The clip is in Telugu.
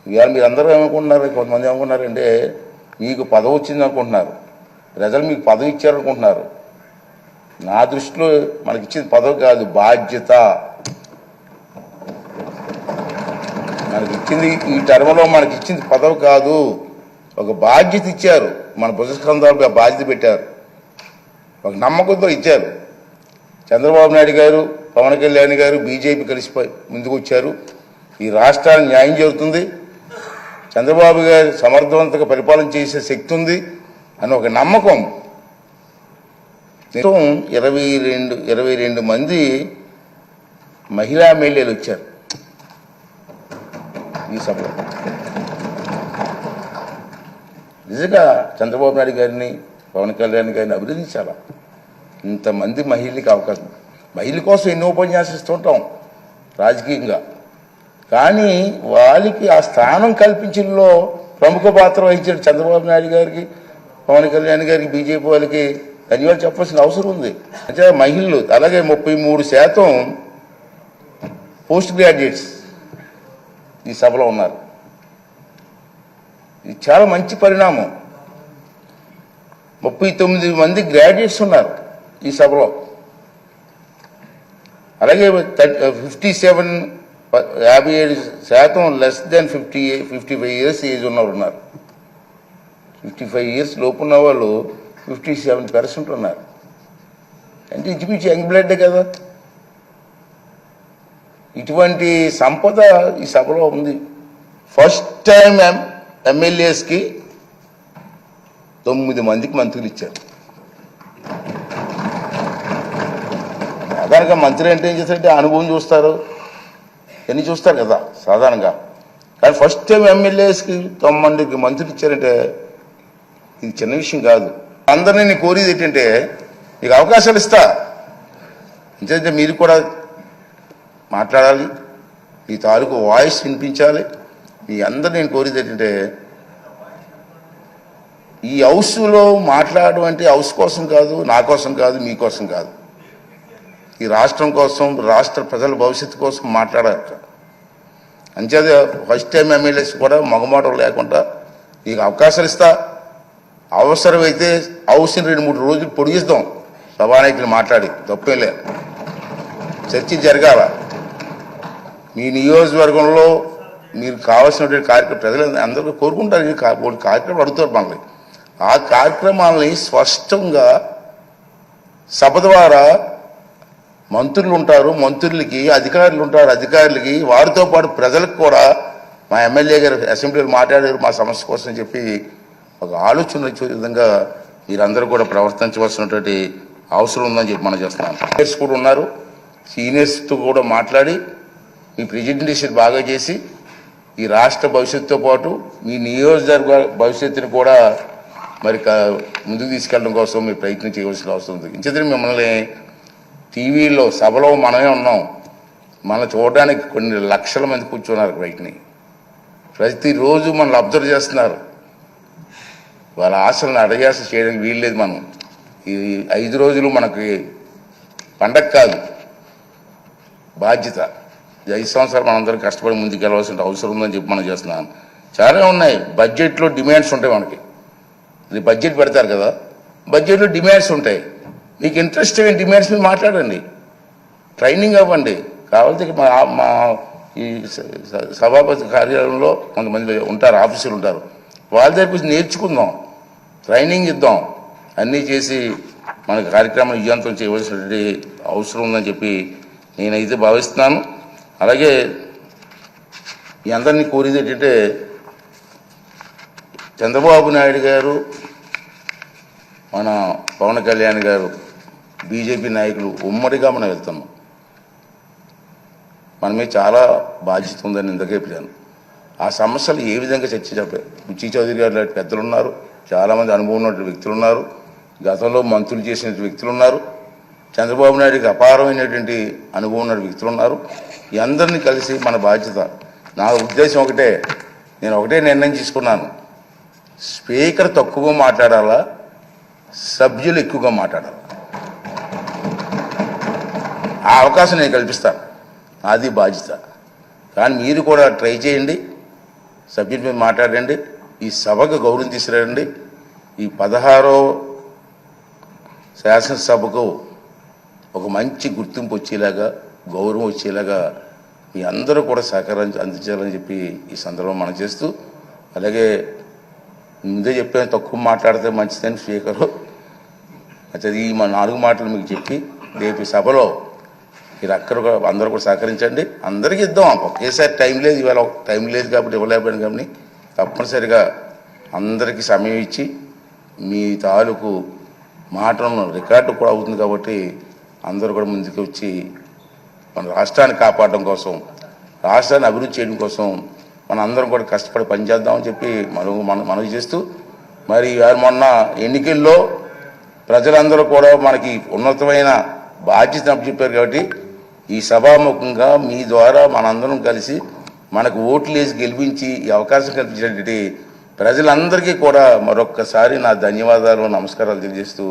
ఇవాళ మీరు అందరూ ఏమనుకుంటున్నారు, కొంతమంది ఏమనుకుంటున్నారంటే మీకు పదవి వచ్చింది అనుకుంటున్నారు, ప్రజలు మీకు పదవి ఇచ్చారనుకుంటున్నారు. నా దృష్టిలో మనకి ఇచ్చింది పదవి కాదు, బాధ్యత. మనకి ఇచ్చింది ఈ టర్మ్లో మనకి ఇచ్చింది పదవి కాదు, ఒక బాధ్యత ఇచ్చారు. మన భుజస్కంధాలపై బాధ్యత పెట్టారు, ఒక నమ్మకంతో ఇచ్చారు. చంద్రబాబు నాయుడు గారు, పవన్ కళ్యాణ్ గారు, బీజేపీ కలిసిపోయి ముందుకు వచ్చారు. ఈ రాష్ట్రానికి న్యాయం జరుగుతుంది, చంద్రబాబు గారు సమర్థవంతంగా పరిపాలన చేసే శక్తి ఉంది అని ఒక నమ్మకం. 22 మంది మహిళా ఎమ్మెల్యేలు వచ్చారు ఈ సభలో. నిజంగా చంద్రబాబు నాయుడు గారిని, పవన్ కళ్యాణ్ గారిని అభినందించాలా. ఇంతమంది మహిళలకు అవకాశం, మహిళల కోసం ఎన్నో ఉపన్యాసాలు ఇస్తుంటాం రాజకీయంగా, కానీ వాళ్ళకి ఆ స్థానం కల్పించడంలో ప్రముఖ పాత్ర వహించిన చంద్రబాబు నాయుడు గారికి, పవన్ కళ్యాణ్ గారికి, బీజేపీ వాళ్ళకి ధన్యవాదాలు చెప్పాల్సిన అవసరం ఉంది. అంటే మహిళలు అలాగే 33% పోస్ట్ గ్రాడ్యుయేట్స్ ఈ సభలో ఉన్నారు. ఇది చాలా మంచి పరిణామం. 39 మంది గ్రాడ్యుయేట్స్ ఉన్నారు ఈ సభలో. అలాగే 57% లెస్ దెన్ 55 ఇయర్స్ ఏజ్ ఉన్నవారు ఉన్నారు. 55 ఇయర్స్ లోపు ఉన్న వాళ్ళు 57% ఉన్నారు. అంటే ఇంచుమించు యంగ్ బ్లడ్ కదా. ఇటువంటి సంపద ఈ సభలో ఉంది. ఫస్ట్ టైం ఎమ్మెల్యేస్కి 9 మందికి మంత్రులు ఇచ్చారు. సాధారణంగా మంత్రి అంటే ఏం చేస్తారంటే అనుభవం చూస్తారు, ఎన్ని చూస్తారు కదా సాధారణంగా. కానీ ఫస్ట్ టైం ఎమ్మెల్యేస్కి 9 మందికి మంత్రులు ఇచ్చారంటే ఇది చిన్న విషయం కాదు. అందరినీ నేను కోరేది ఏంటంటే మీకు అవకాశాలు ఇస్తా, ఎందుకంటే మీరు కూడా మాట్లాడాలి, మీ తాలూకు వాయిస్ వినిపించాలి. మీ అందరు నేను కోరేది ఏంటంటే ఈ హౌస్లో మాట్లాడడం అంటే హౌస్ కోసం కాదు, నా కోసం కాదు, మీకోసం కాదు, ఈ రాష్ట్రం కోసం, రాష్ట్ర ప్రజల భవిష్యత్తు కోసం మాట్లాడాలి. అంచేత ఫస్ట్ టైం ఎమ్మెల్యేస్ కూడా మగమాటం లేకుండా మీకు అవకాశాలు ఇస్తా. అవసరమైతే హౌస్ని 2-3 రోజులు పొడిగిస్తాం, సభానాయకులు మాట్లాడి, తప్పేం లేదు. చర్చ జరగాల. మీ నియోజకవర్గంలో మీరు కావాల్సినటువంటి కార్యక్రమం ప్రజలు అందరూ కోరుకుంటారు. కార్యక్రమం అడుగుతారు మనల్ని. ఆ కార్యక్రమాలని స్పష్టంగా సభ ద్వారా మంత్రులు ఉంటారు, మంత్రులకి అధికారులు ఉంటారు, అధికారులకి వారితో పాటు ప్రజలకు కూడా మా ఎమ్మెల్యే గారు అసెంబ్లీలో మాట్లాడారు మా సమస్య కోసం చెప్పి ఒక ఆలోచన వచ్చే విధంగా మీరందరూ కూడా ప్రవర్తించవలసినటువంటి అవసరం ఉందని చెప్పి మనం చేస్తున్నాం. సీనియర్స్ కూడా ఉన్నారు, సీనియర్స్తో కూడా మాట్లాడి మీ ప్రెజెంటేషన్ బాగా చేసి ఈ రాష్ట్ర భవిష్యత్తుతో పాటు మీ నియోజకవర్గ భవిష్యత్తుని కూడా మరి ముందుకు తీసుకెళ్ళడం కోసం మీరు ప్రయత్నం చేయవలసిన అవసరం ఉంది. ఇంచేత మిమ్మల్ని టీవీలో సభలో మనమే ఉన్నాం, మనం చూడడానికి కొన్ని లక్షల మంది కూర్చున్నారు బయటని. ప్రతిరోజు మనల్ని అబ్జర్వ్ చేస్తున్నారు. వాళ్ళ ఆశలను అడయాస చేయడానికి వీల్లేదు. మనం ఈ 5 రోజులు మనకి పండగ కాదు, బాధ్యత. 5 సంవత్సరాలు మనందరం కష్టపడి ముందుకు వెళ్ళవలసిన అవసరం ఉందని చెప్పి మనం చేస్తున్నాం. చాలా ఉన్నాయి. బడ్జెట్లో డిమాండ్స్ ఉంటాయి మనకి. ఇది బడ్జెట్ పెడతారు కదా, బడ్జెట్లో డిమాండ్స్ ఉంటాయి. మీకు ఇంట్రెస్ట్ అయిన డిమాండ్స్ మీద మాట్లాడండి, ట్రైనింగ్ అవ్వండి. కావాలంటే మా ఈ సభాపతి కార్యాలయంలో కొంతమంది ఉంటారు, ఆఫీసులు ఉంటారు, వాళ్ళ దగ్గర కొంచెం నేర్చుకుందాం, ట్రైనింగ్ ఇద్దాం. అన్నీ చేసి మన కార్యక్రమం విజయవంతం చేయవలసినటువంటి అవసరం ఉందని చెప్పి నేనైతే భావిస్తున్నాను. అలాగే మీ అందరినీ కోరేది ఏంటంటే చంద్రబాబు నాయుడు గారు, మన పవన్ కళ్యాణ్ గారు, బీజేపీ నాయకులు ఉమ్మడిగా మనం వెళ్తున్నాం. మన మీద చాలా బాధ్యత ఉందని ఇందుకే చెప్పాను. ఆ సమస్యలు ఏ విధంగా చర్చ చెప్పారు. బుచ్చి చౌదరి గారు లాంటి పెద్దలు ఉన్నారు, చాలామంది అనుభవం ఉన్నటువంటి వ్యక్తులు ఉన్నారు, గతంలో మంత్రులు చేసిన వ్యక్తులు ఉన్నారు, చంద్రబాబు నాయుడికి అపారమైనటువంటి అనుభవం ఉన్న వ్యక్తులు ఉన్నారు. ఈ అందరినీ కలిసి మన బాధ్యత. నా ఉద్దేశం ఒకటే, నేను ఒకటే నిర్ణయం తీసుకున్నాను, స్పీకర్ తక్కువగా మాట్లాడాలా, సభ్యులు ఎక్కువగా మాట్లాడాలి. ఆ అవకాశం నేను కల్పిస్తాను, అది బాధ్యత. కానీ మీరు కూడా ట్రై చేయండి. సబ్జెక్ట్ మీద మాట్లాడండి, ఈ సభకు గౌరవం తీసుకురండి. ఈ 16వ శాసనసభకు ఒక మంచి గుర్తింపు వచ్చేలాగా, గౌరవం వచ్చేలాగా మీ అందరూ కూడా సహకారం అందించాలని చెప్పి ఈ సందర్భం మనం చేస్తూ, అలాగే ముందే చెప్పాను తక్కువ మాట్లాడితే మంచిదని స్పీకరు. అయితే ఈ మా 4 మాటలు మీకు చెప్పి రేపు సభలో మీరు అందరూ కూడా సహకరించండి. అందరికీ ఇద్దాం, ఒకేసారి టైం లేదు, ఇవాళ టైం లేదు కాబట్టి ఇవ్వలేకపోయాను. కానీ తప్పనిసరిగా అందరికీ సమయం ఇచ్చి మీ తాలూకు మాటలను రికార్డు కూడా అవుతుంది కాబట్టి అందరూ కూడా ముందుకు వచ్చి మన రాష్ట్రాన్ని కాపాడడం కోసం, రాష్ట్రాన్ని అభివృద్ధి చేయడం కోసం మన అందరం కూడా కష్టపడి పనిచేద్దామని చెప్పి మనవి చేస్తూ, మరి మొన్న ఎన్నికల్లో ప్రజలందరూ కూడా మనకి ఉన్నతమైన బాధ్యత చెప్పారు కాబట్టి ఈ సభాముఖంగా మీ ద్వారా మనందరం కలిసి మనకు ఓట్లు వేసి గెలిపించి ఈ అవకాశం కల్పించినటువంటి ప్రజలందరికీ కూడా మరొక్కసారి నా ధన్యవాదాలు, నమస్కారాలు తెలియజేస్తూ